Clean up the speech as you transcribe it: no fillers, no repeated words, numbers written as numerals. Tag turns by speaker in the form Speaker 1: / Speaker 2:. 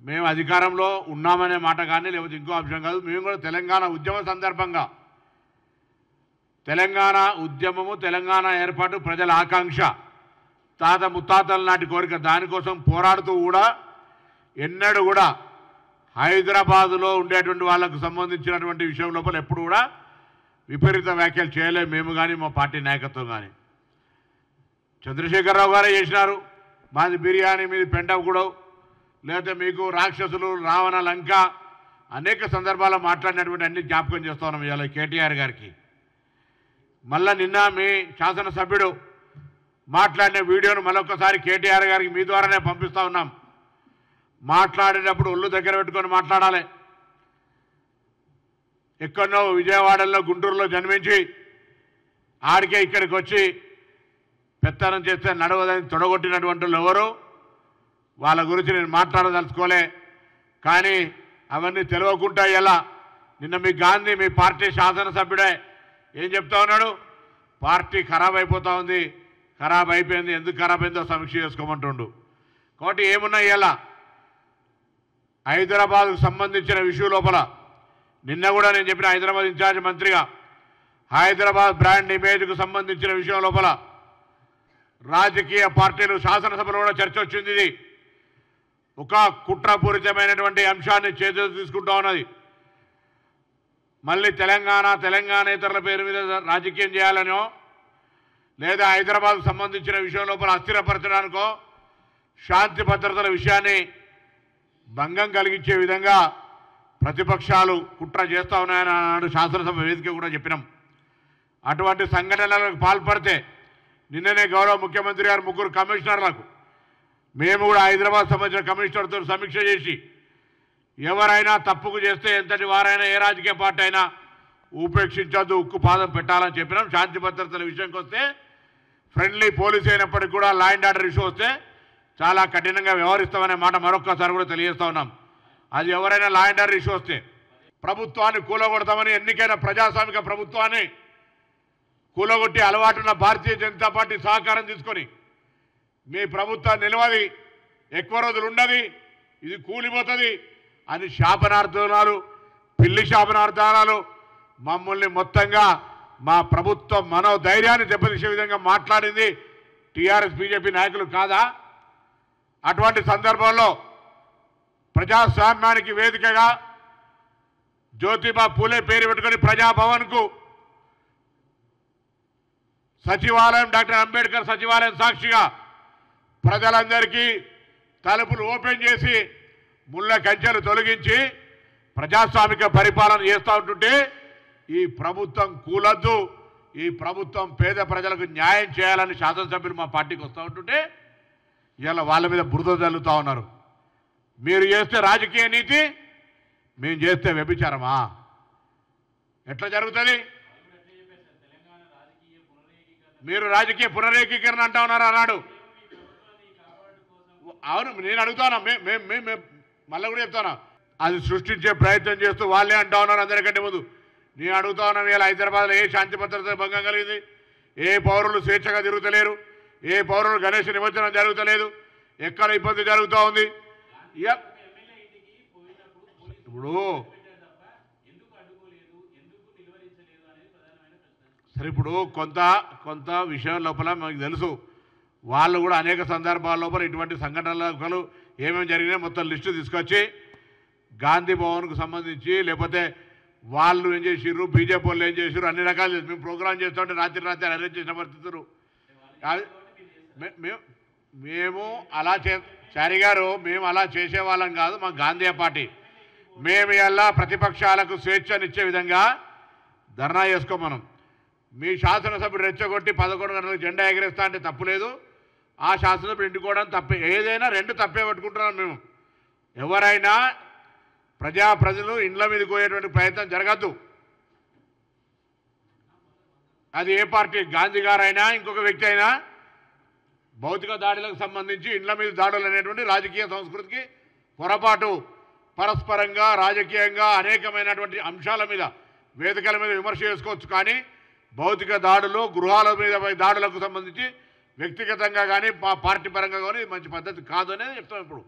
Speaker 1: మేము అధికారంలో ఉన్నామనే మాట కానీ లేకపోతే ఇంకో అంశం కాదు. మేము కూడా తెలంగాణ ఉద్యమం సందర్భంగా తెలంగాణ ఉద్యమము, తెలంగాణ ఏర్పాటు ప్రజల ఆకాంక్ష, తాత ముత్తాతల నాటి కోరిక, దానికోసం పోరాడుతూ కూడా ఎన్నడూ కూడా హైదరాబాదులో ఉండేటువంటి వాళ్ళకు సంబంధించినటువంటి విషయం లోపల ఎప్పుడు కూడా విపరీత వ్యాఖ్యలు చేయలేము మేము కానీ మా పార్టీ నాయకత్వం కానీ. చంద్రశేఖరరావు గారే చేసినారు, మాది బిర్యానీ, మీది పెంటగూడెం, లేకపోతే మీకు రాక్షసులు, రావణ, లంక అనేక సందర్భాల్లో మాట్లాడినటువంటి అన్ని జ్ఞాపకం చేస్తూ ఉన్నాం ఇవాళ కేటీఆర్ గారికి. మళ్ళీ నిన్న మీ శాసనసభ్యుడు మాట్లాడిన వీడియోను మరొకసారి కేటీఆర్ గారికి మీ ద్వారానే పంపిస్తూ ఉన్నాం. మాట్లాడేటప్పుడు ఒళ్ళు దగ్గర పెట్టుకొని మాట్లాడాలి. ఎక్కడో విజయవాడలో, గుంటూరులో జన్మించి ఆడికే ఇక్కడికి వచ్చి పెత్తనం చేస్తే నడవదని తొడగొట్టినటువంటి వాళ్ళు ఎవరు, వాళ్ళ గురించి నేను మాట్లాడదలుచుకోలే. కానీ అవన్నీ తెలియకుండా ఎలా నిన్న మీ గాంధీ, మీ పార్టీ శాసనసభ్యుడే ఏం చెప్తా ఉన్నాడు, పార్టీ ఖరాబ్ అయిపోతూ ఉంది, ఖరాబ్ అయిపోయింది, ఎందుకు ఖరాబ్ అయిందో సమీక్ష చేసుకోమంటుండు. కాబట్టి ఏమున్నాయి ఇలా హైదరాబాద్కు సంబంధించిన విషయం లోపల నిన్న కూడా నేను చెప్పిన హైదరాబాద్ ఇన్ఛార్జ్ మంత్రిగా హైదరాబాద్ బ్రాండ్ ఇమేజ్కు సంబంధించిన విషయం లోపల రాజకీయ పార్టీలు శాసనసభలో కూడా చర్చ వచ్చింది. ఇది ఒక కుట్రపూరితమైనటువంటి అంశాన్ని చేతులు తీసుకుంటా ఉన్నది. మళ్ళీ తెలంగాణేతరుల పేరు మీద రాజకీయం చేయాలనో లేదా హైదరాబాద్కు సంబంధించిన విషయం లోపల అస్థిరపరచడానికో శాంతి భద్రతల విషయాన్ని భంగం కలిగించే విధంగా ప్రతిపక్షాలు కుట్ర చేస్తూ ఉన్నాయని అన్నాడు శాసనసభ వేదిక కూడా చెప్పినాం. అటువంటి సంఘటనలకు పాల్పడితే నిన్ననే గౌరవ ముఖ్యమంత్రి గారు 3 కమిషనర్లకు మేము కూడా హైదరాబాద్ సంబంధించిన కమిషనర్తో సమీక్ష చేసి ఎవరైనా తప్పుకు చేస్తే ఎంతటి వారైనా ఏ రాజకీయ పార్టీ అయినా ఉపేక్షించొద్దు, ఉక్కు పాదం పెట్టాలని చెప్పినాం. శాంతి భద్రతల విషయానికి వస్తే ఫ్రెండ్లీ పోలీస్ అయినప్పటికీ కూడా లా అండ్ ఆర్డర్ ఇష్యూ వస్తే చాలా కఠినంగా వ్యవహరిస్తామనే మాట మరొక్కసారి కూడా తెలియజేస్తూ ఉన్నాం. అది ఎవరైనా లా అండ్ ఆర్డర్ ఇష్యూ వస్తే ప్రభుత్వాన్ని కూలగొడతామని, ఎన్నికైన ప్రజాస్వామిక ప్రభుత్వాన్ని కూలగొట్టి అలవాటున్న భారతీయ జనతా పార్టీ సహకారం తీసుకొని మీ ప్రభుత్వం నిలవది, ఎక్కువ రోజులు ఉండదు, ఇది కూలిపోతుంది అని శాపనార్థాలు, పిల్లి శాపనార్థాలు మమ్మల్ని మొత్తంగా మా ప్రభుత్వం మనోధైర్యాన్ని దెబ్బతీసే విధంగా మాట్లాడింది టీఆర్ఎస్ బీజేపీ నాయకులు కాదా? అటువంటి సందర్భంలో ప్రజాస్వామ్యానికి వేదికగా జ్యోతిబా పూలే పేరు పెట్టుకొని ప్రజాభవన్కు సచివాలయం, డాక్టర్ అంబేద్కర్ సచివాలయం సాక్షిగా ప్రజలందరికీ తలుపులు ఓపెన్ చేసి ముళ్ళ కంచెలు తొలగించి ప్రజాస్వామిక పరిపాలన చేస్తూ ఉంటుంటే ఈ ప్రభుత్వం కూలద్దు, ఈ ప్రభుత్వం పేద ప్రజలకు న్యాయం చేయాలని శాసనసభ్యులు మా పార్టీకి వస్తూ ఉంటుంటే ఇలా వాళ్ళ మీద బురద చల్లుతూ ఉన్నారు. మీరు చేస్తే రాజకీయ నీతి, మేము చేస్తే వ్యభిచారమా? ఎట్లా జరుగుతుంది? మీరు రాజకీయ పునరేకీకరణ అంటా ఉన్నారు అన్నాడు. అవును, నేను అడుగుతాను, మళ్ళీ కూడా చెప్తాను, అది సృష్టించే ప్రయత్నం చేస్తూ వాళ్ళే అంటా ఉన్నారు అందరికంటే ముందు. నేను అడుగుతా ఉన్నాను, ఇలా హైదరాబాద్లో ఏ శాంతి భద్రత భంగం కలిగింది? ఏ పౌరులు స్వేచ్ఛగా తిరుగుతలేరు, ఏ పౌరులు గణేష్ నిమజ్జనం జరుగుతలేదు, ఎక్కడ ఇబ్బంది జరుగుతూ ఉంది? ఇప్పుడు సరే, ఇప్పుడు కొంత విషయం లోపల మనకు తెలుసు, వాళ్ళు కూడా అనేక సందర్భాల లోపల ఇటువంటి సంఘటనలు ఏమేమి జరిగినాయి మొత్తం లిస్టు తీసుకొచ్చి గాంధీ భవన్కు సంబంధించి లేకపోతే వాళ్ళు ఏం చేసిర్రు, బీజేపీ వాళ్ళు ఏం చేసిర్రు, అన్ని రకాలు మేము ప్రోగ్రాం చేస్తుంటే రాత్రి అరేంజ్ చేసిన పరిస్థితులు. మేము అలా చారి గారు, మేము అలా చేసేవాళ్ళం కాదు. మా గాంధీ పార్టీ మేము ఇలా ప్రతిపక్షాలకు స్వేచ్ఛనిచ్చే విధంగా ధర్నా చేసుకోమనం. మీ శాసనసభ్యుడు రెచ్చగొట్టి 11 గంటలకు జెండా ఎగరేస్తా అంటే తప్పులేదు, ఆ శాసనసభ్యుడు ఇంటికోవడం తప్పే. ఏదైనా 2 తప్పే పట్టుకుంటున్నాం మేము. ఎవరైనా ప్రజలు ఇండ్ల మీద పోయేటువంటి ప్రయత్నం జరగద్దు. అది ఏ పార్టీ, గాంధీ గారైనా ఇంకొక వ్యక్తి అయినా భౌతిక దాడులకు సంబంధించి ఇండ్ల మీద దాడులు అనేటువంటి రాజకీయ సంస్కృతికి పొరపాటు. పరస్పరంగా రాజకీయంగా అనేకమైనటువంటి అంశాల మీద వేదికల మీద విమర్శ చేసుకోవచ్చు, కానీ భౌతిక దాడులు, గృహాల మీద దాడులకు సంబంధించి వ్యక్తిగతంగా కానీ పార్టీ పరంగా కానీ మంచి పద్ధతి కాదు అనేది చెప్తాం ఇప్పుడు.